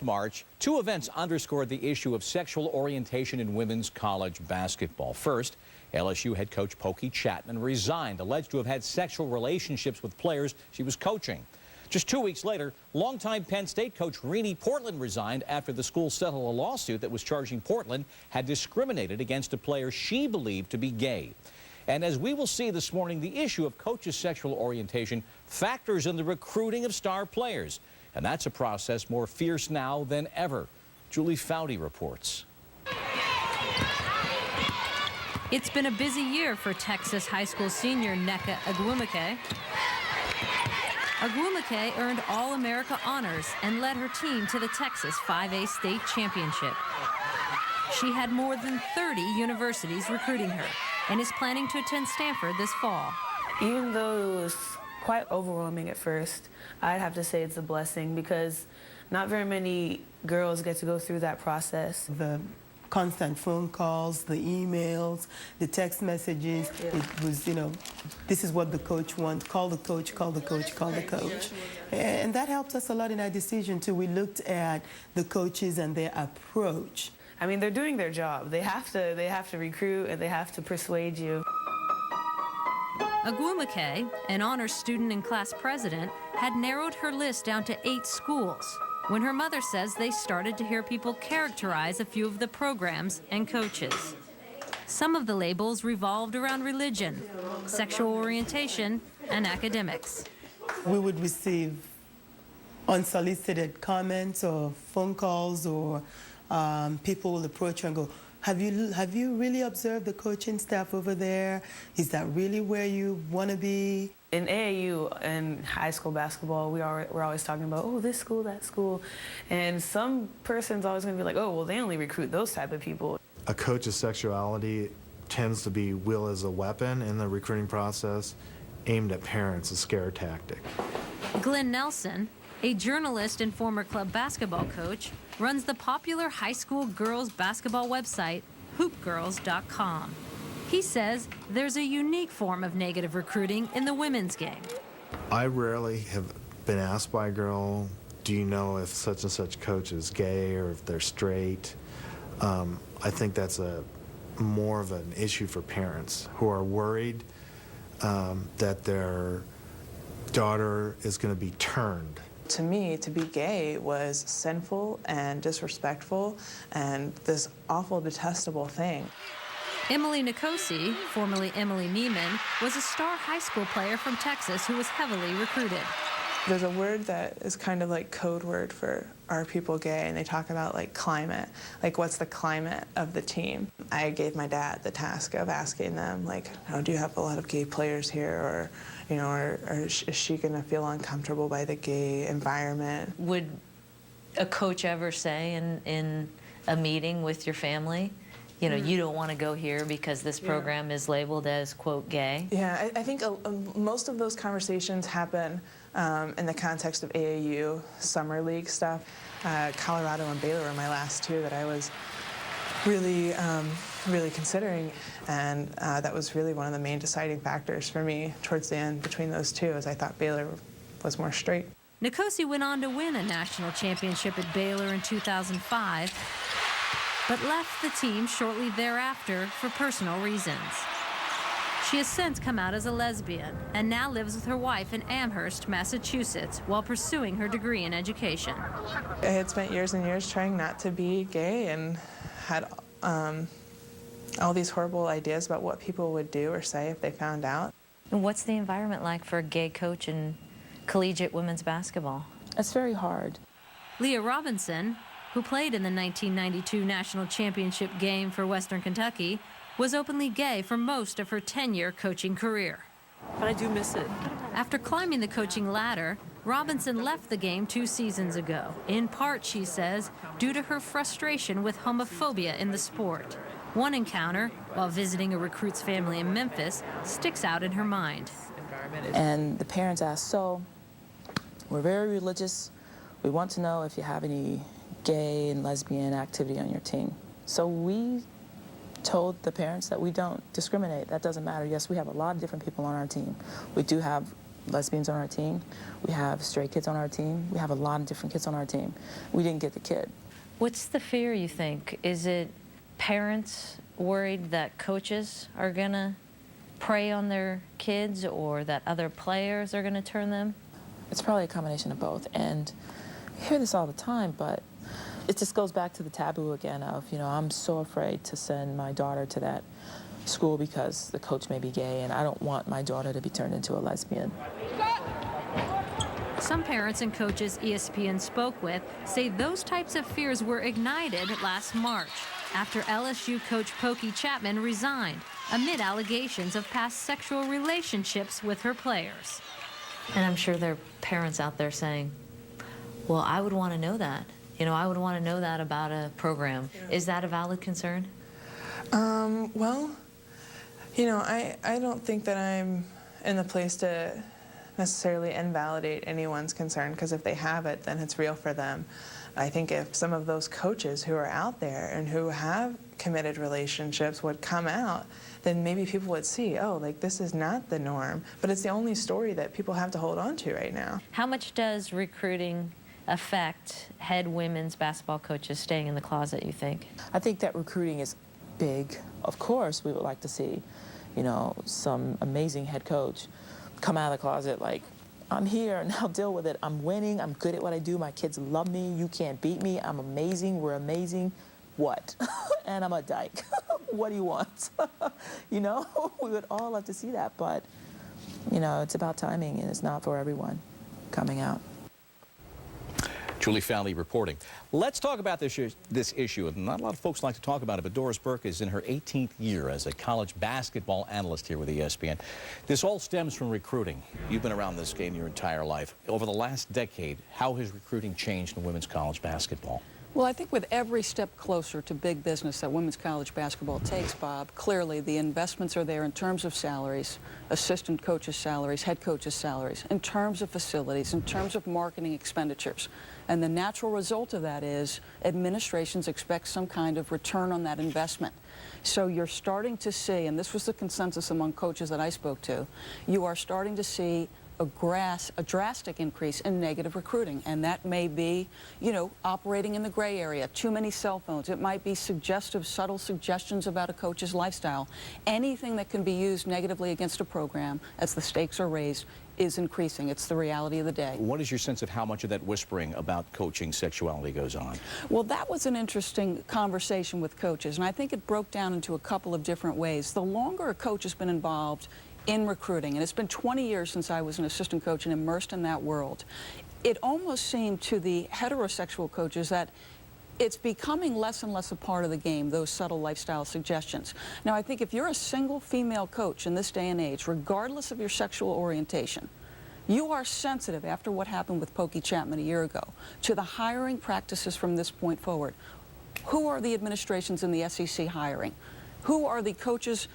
March, two events underscored the issue of sexual orientation in women's college basketball. First, LSU head coach Pokey Chatman resigned, alleged to have had sexual relationships with players she was coaching. Just 2 weeks later, longtime Penn State coach Renee Portland resigned after the school settled a lawsuit that was charging Portland had discriminated against a player she believed to be gay. And as we will see this morning, the issue of coaches' sexual orientation factors in the recruiting of star players. And that's a process more fierce now than ever. Julie Foudy reports. It's been a busy year for Texas high school senior Nneka Ogwumike. Ogwumike earned All-America honors and led her team to the Texas 5A state championship. She had more than 30 universities recruiting her and is planning to attend Stanford this fall. Even though it was quite overwhelming at first, I'd have to say it's a blessing because not very many girls get to go through that process. The constant phone calls, the emails, the text messages, it was, this is what the coach wants. Call the coach, call the coach, call the coach. And that helped us a lot in our decision too. We looked at the coaches and their approach. I mean, they're doing their job. They have to recruit and they have to persuade you. Ogwumike, an honors student and class president, had narrowed her list down to 8 schools when her mother says they started to hear people characterize a few of the programs and coaches. Some of the labels revolved around religion, sexual orientation, and academics. We would receive unsolicited comments or phone calls, or people will approach you and go, Have you really observed the coaching staff over there? Is that really where you want to be? In AAU and high school basketball, we're always talking about, oh, this school, that school. And some person's always going to be like, oh, well, they only recruit those type of people. A coach's sexuality tends to be will as a weapon in the recruiting process, aimed at parents, a scare tactic. Glenn Nelson, a journalist and former club basketball coach, runs the popular high school girls basketball website, hoopgirls.com. He says there's a unique form of negative recruiting in the women's game. I rarely have been asked by a girl, do you know if such and such coach is gay or if they're straight? I think that's more of an issue for parents who are worried that their daughter is going to be turned. To me, to be gay was sinful and disrespectful and this awful, detestable thing. Emily Nkosi, formerly Emily Neiman, was a star high school player from Texas who was heavily recruited. There's a word that is kind of like code word for are people gay, and they talk about like climate, like what's the climate of the team. I gave my dad the task of asking them, like, oh, do you have a lot of gay players here, or, or is she gonna feel uncomfortable by the gay environment? Would a coach ever say in a meeting with your family, you don't want to go here because this program is labeled as, quote, gay? Yeah, I think most of those conversations happen in the context of AAU summer league stuff. Colorado and Baylor were my last two that I was really, really considering, and that was really one of the main deciding factors for me towards the end between those two, as I thought Baylor was more straight. Nkosi went on to win a national championship at Baylor in 2005, but left the team shortly thereafter for personal reasons. She has since come out as a lesbian and now lives with her wife in Amherst, Massachusetts, while pursuing her degree in education. I had spent years and years trying not to be gay and had all these horrible ideas about what people would do or say if they found out. And what's the environment like for a gay coach in collegiate women's basketball? It's very hard. Leah Robinson, who played in the 1992 national championship game for Western Kentucky, was openly gay for most of her 10-year coaching career. But I do miss it. After climbing the coaching ladder, Robinson left the game 2 seasons ago, in part, she says, due to her frustration with homophobia in the sport. One encounter, while visiting a recruit's family in Memphis, sticks out in her mind. And the parents asked, so, we're very religious. We want to know if you have any gay and lesbian activity on your team. So we told the parents that we don't discriminate. That doesn't matter. Yes, we have a lot of different people on our team. We do have lesbians on our team. We have straight kids on our team. We have a lot of different kids on our team. We didn't get the kid. What's the fear, you think? Is it parents worried that coaches are going to prey on their kids, or that other players are going to turn them? It's probably a combination of both. And you hear this all the time, but it just goes back to the taboo again of, you know, I'm so afraid to send my daughter to that school because the coach may be gay, and I don't want my daughter to be turned into a lesbian. Some parents and coaches ESPN spoke with say those types of fears were ignited last March after LSU coach Pokey Chapman resigned amid allegations of past sexual relationships with her players. And I'm sure there are parents out there saying, well, I would want to know that. You know, I would want to know that about a program. Is that a valid concern? Well, you know, I don't think that I'm in the place to necessarily invalidate anyone's concern, because if they have it, then it's real for them. I think if some of those coaches who are out there and who have committed relationships would come out, then maybe people would see, oh, like, this is not the norm. But it's the only story that people have to hold on to right now. How much does recruiting affect head women's basketball coaches staying in the closet, you think? I think that recruiting is big. Of course, we would like to see, you know, some amazing head coach come out of the closet like, I'm here and I'll deal with it. I'm winning. I'm good at what I do. My kids love me. You can't beat me. I'm amazing. We're amazing. What? And I'm a dyke. What do you want? You know, we would all love to see that, but, you know, it's about timing, and it's not for everyone coming out. Julie Fowley reporting. Let's talk about this issue. Not a lot of folks like to talk about it, but Doris Burke is in her 18th year as a college basketball analyst here with ESPN. This all stems from recruiting. You've been around this game your entire life. Over the last decade, how has recruiting changed in women's college basketball? Well, I think with every step closer to big business that women's college basketball takes, Bob, clearly the investments are there in terms of salaries, assistant coaches' salaries, head coaches' salaries, in terms of facilities, in terms of marketing expenditures. And the natural result of that is administrations expect some kind of return on that investment. So you're starting to see, and this was the consensus among coaches that I spoke to, you are starting to see a drastic increase in negative recruiting, and that may be, you know, operating in the gray area, too many cell phones. It might be suggestive, subtle suggestions about a coach's lifestyle. Anything that can be used negatively against a program as the stakes are raised is increasing. It's the reality of the day. What is your sense of how much of that whispering about coaching sexuality goes on? Well, that was an interesting conversation with coaches, and I think it broke down into a couple of different ways. The longer a coach has been involved in recruiting, and it's been 20 years since I was an assistant coach and immersed in that world, it almost seemed to the heterosexual coaches that it's becoming less and less a part of the game, those subtle lifestyle suggestions. Now, I think if you're a single female coach in this day and age, regardless of your sexual orientation, you are sensitive, after what happened with Pokey Chapman a year ago, to the hiring practices from this point forward. Who are the administrations in the SEC hiring? Who are the coaches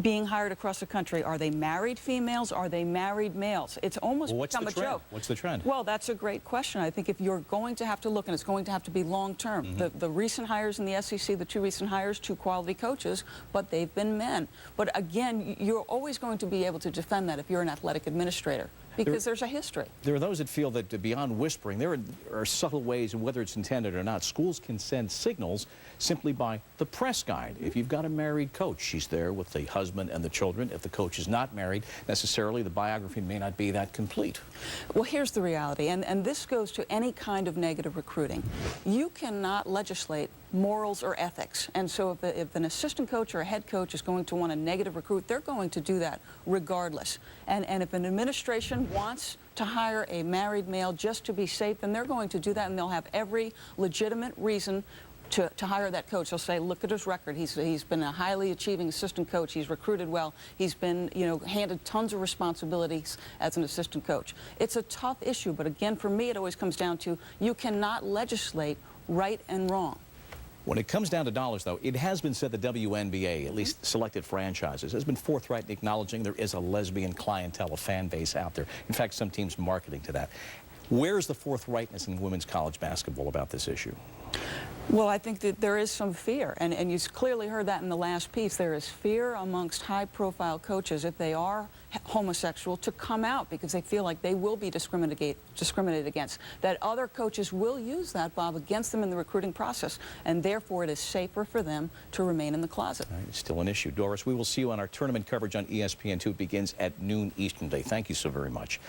being hired across the country? Are they married females? Are they married males? It's almost become a joke. What's the trend? Well, that's a great question. I think if you're going to have to look, and it's going to have to be long-term, the recent hires in the SEC, the two recent hires, two quality coaches, but they've been men. But again, you're always going to be able to defend that if you're an athletic administrator, because there's a history. There are those that feel that beyond whispering, there are subtle ways, and whether it's intended or not, schools can send signals simply by the press guide. If you've got a married coach, she's there with the husband and the children. If the coach is not married, necessarily the biography may not be that complete. Well, here's the reality, and this goes to any kind of negative recruiting. You cannot legislate morals or ethics, and so if an assistant coach or a head coach is going to want to negative recruit, they're going to do that regardless. And if an administration wants to hire a married male just to be safe, then they're going to do that, and they'll have every legitimate reason to hire that coach. They'll say, look at his record. He's been a highly achieving assistant coach. He's recruited well. He's been, you know, handed tons of responsibilities as an assistant coach. It's a tough issue, but again, for me, it always comes down to you cannot legislate right and wrong. When it comes down to dollars, though, it has been said the WNBA, at least selected franchises, has been forthright in acknowledging there is a lesbian clientele, a fan base out there. In fact, some teams marketing to that. Where's the forthrightness in women's college basketball about this issue? Well, I think that there is some fear, and you clearly heard that in the last piece. There is fear amongst high-profile coaches if they are homosexual to come out because they feel like they will be discriminated against, that other coaches will use that, Bob, against them in the recruiting process, and therefore it is safer for them to remain in the closet. All right, it's still an issue. Doris, we will see you on our tournament coverage on ESPN2. It begins at noon Eastern Day. Thank you so very much.